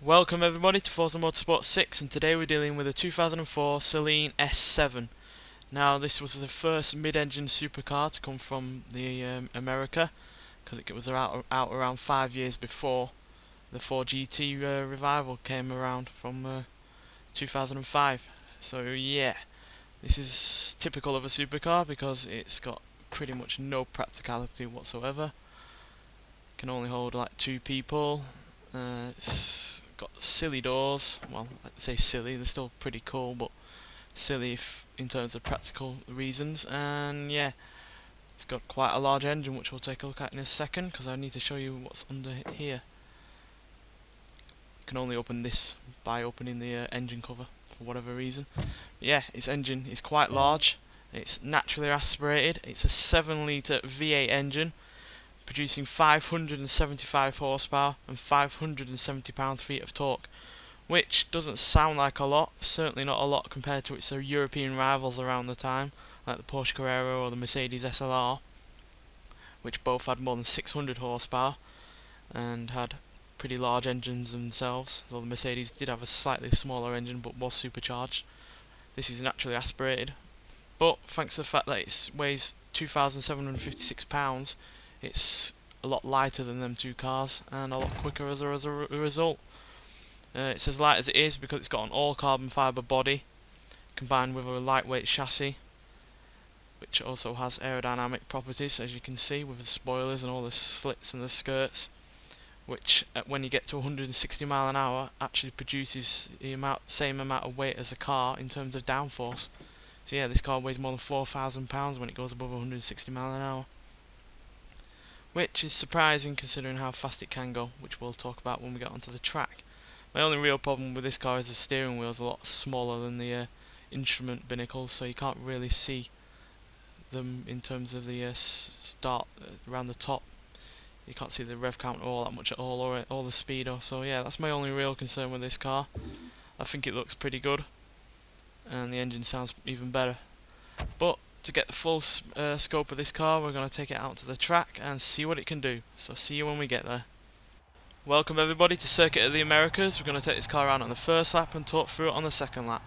Welcome everybody to Forza Motorsport 6, and today we're dealing with a 2004 Saleen S7. Now this was the first mid-engine supercar to come from the America, because it was out around 5 years before the 4GT revival came around from 2005. So yeah, this is typical of a supercar because it's got pretty much no practicality whatsoever. It can only hold like 2 people. It's got silly doors. Well, I'd say silly, they're still pretty cool, but silly in terms of practical reasons. And yeah, it's got quite a large engine, which we'll take a look at in a second, because I need to show you what's under here. You can only open this by opening the engine cover, for whatever reason. But yeah, its engine is quite large. It's naturally aspirated. It's a 7-litre V8 engine, producing 575 horsepower and 570 pound-feet of torque, which doesn't sound like a lot, certainly not a lot compared to its European rivals around the time, like the Porsche Carrera or the Mercedes SLR, which both had more than 600 horsepower and had pretty large engines themselves, though the Mercedes did have a slightly smaller engine but was supercharged. This is naturally aspirated, but thanks to the fact that it weighs 2,756 pounds, it's a lot lighter than them two cars and a lot quicker as a result. It's as light as it is because it's got an all carbon fibre body combined with a lightweight chassis, which also has aerodynamic properties, as you can see, with the spoilers and all the slits and the skirts, which when you get to 160 mile an hour actually produces the same amount of weight as a car in terms of downforce. So yeah, this car weighs more than 4,000 pounds when it goes above 160 mile an hour. Which is surprising considering how fast it can go, which we'll talk about when we get onto the track. My only real problem with this car is the steering wheel is a lot smaller than the instrument binnacles, so you can't really see them in terms of the start around the top. You can't see the rev count all that much at all, or the speed. So yeah, that's my only real concern with this car. I think it looks pretty good, and the engine sounds even better. But to get the full scope of this car, we're going to take it out to the track and see what it can do. So see you when we get there. Welcome everybody to Circuit of the Americas. We're going to take this car around on the first lap and talk through it on the second lap.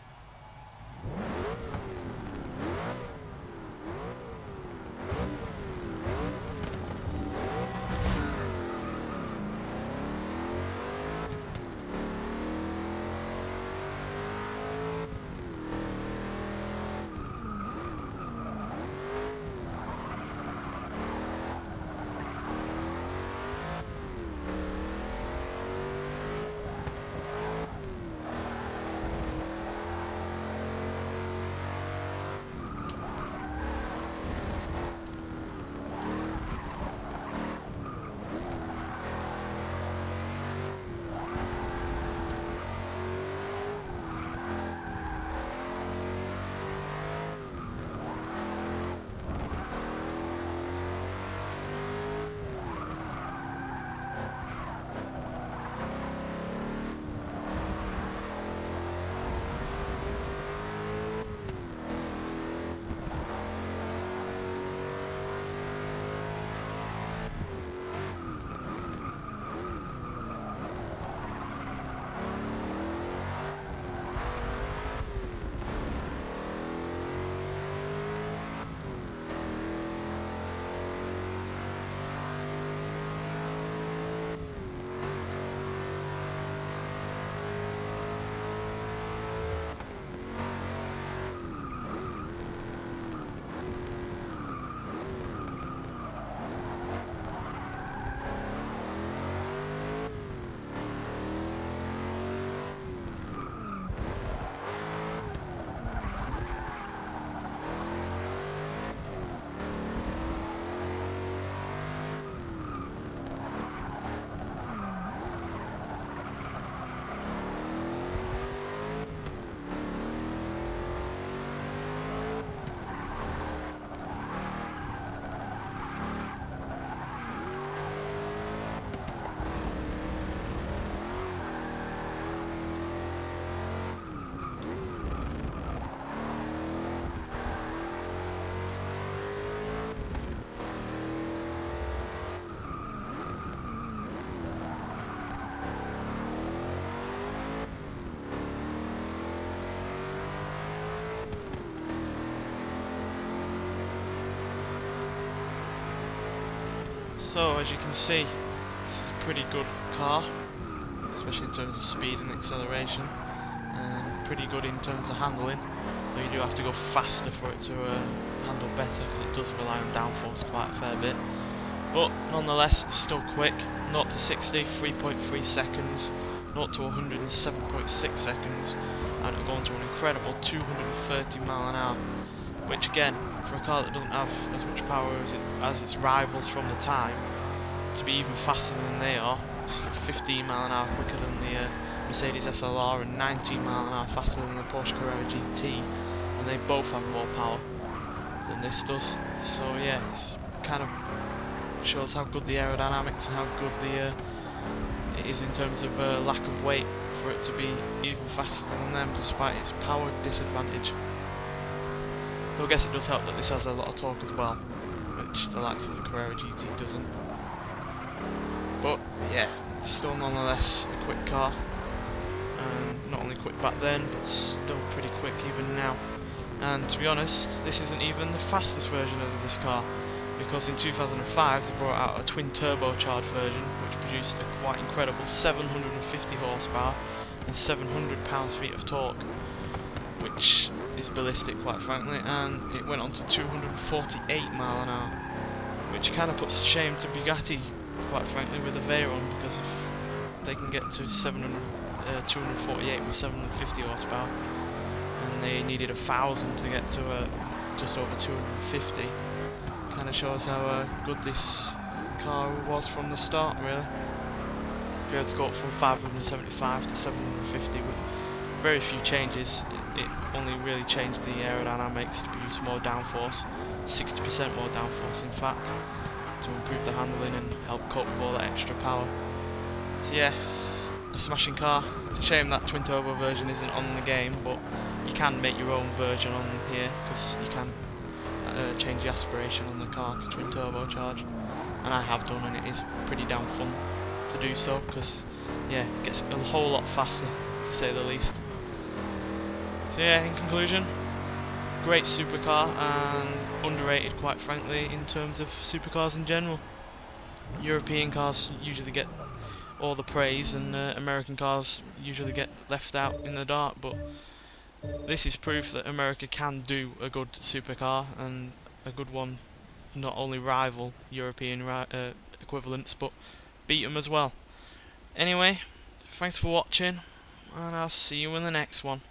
So as you can see, this is a pretty good car, especially in terms of speed and acceleration, and pretty good in terms of handling, though you do have to go faster for it to handle better, because it does rely on downforce quite a fair bit. But nonetheless, it's still quick. 0 to 60, 3.3 seconds, 0 to 100 in 7.6 seconds, and it'll go on to an incredible 230 mile an hour, which again, for a car that doesn't have as much power as its rivals from the time, to be even faster than they are. It's 15 mile an hour quicker than the Mercedes SLR and 19 mile an hour faster than the Porsche Carrera GT, and they both have more power than this does. So yeah, it's kind of shows how good the aerodynamics and how good it is in terms of lack of weight for it to be even faster than them despite its power disadvantage. Though I guess it does help that this has a lot of torque as well, which the likes of the Carrera GT doesn't. But yeah, still nonetheless a quick car. Not only quick back then, but still pretty quick even now. And to be honest, this isn't even the fastest version of this car, because in 2005 they brought out a twin turbocharged version which produced a quite incredible 750 horsepower and 700 pounds-feet of torque, which is ballistic quite frankly, and it went on to 248 mile an hour, which kind of puts to shame to Bugatti quite frankly with the Veyron, because if they can get to 248 with 750 horsepower and they needed 1,000 to get to just over 250, kind of shows how good this car was from the start really. Be able to go up from 575 to 750 with very few changes. It only really changed the aerodynamics to produce more downforce, 60% more downforce in fact, to improve the handling and help cope with all that extra power. So yeah, a smashing car. It's a shame that twin turbo version isn't on the game, but you can make your own version on here, because you can change the aspiration on the car to twin turbocharge, and I have done, and it is pretty damn fun to do so, because yeah, it gets a whole lot faster to say the least. So yeah, in conclusion, great supercar and underrated quite frankly in terms of supercars in general. European cars usually get all the praise, and American cars usually get left out in the dark, but this is proof that America can do a good supercar, and a good one, not only rival European equivalents, but beat them as well. Anyway, thanks for watching, and I'll see you in the next one.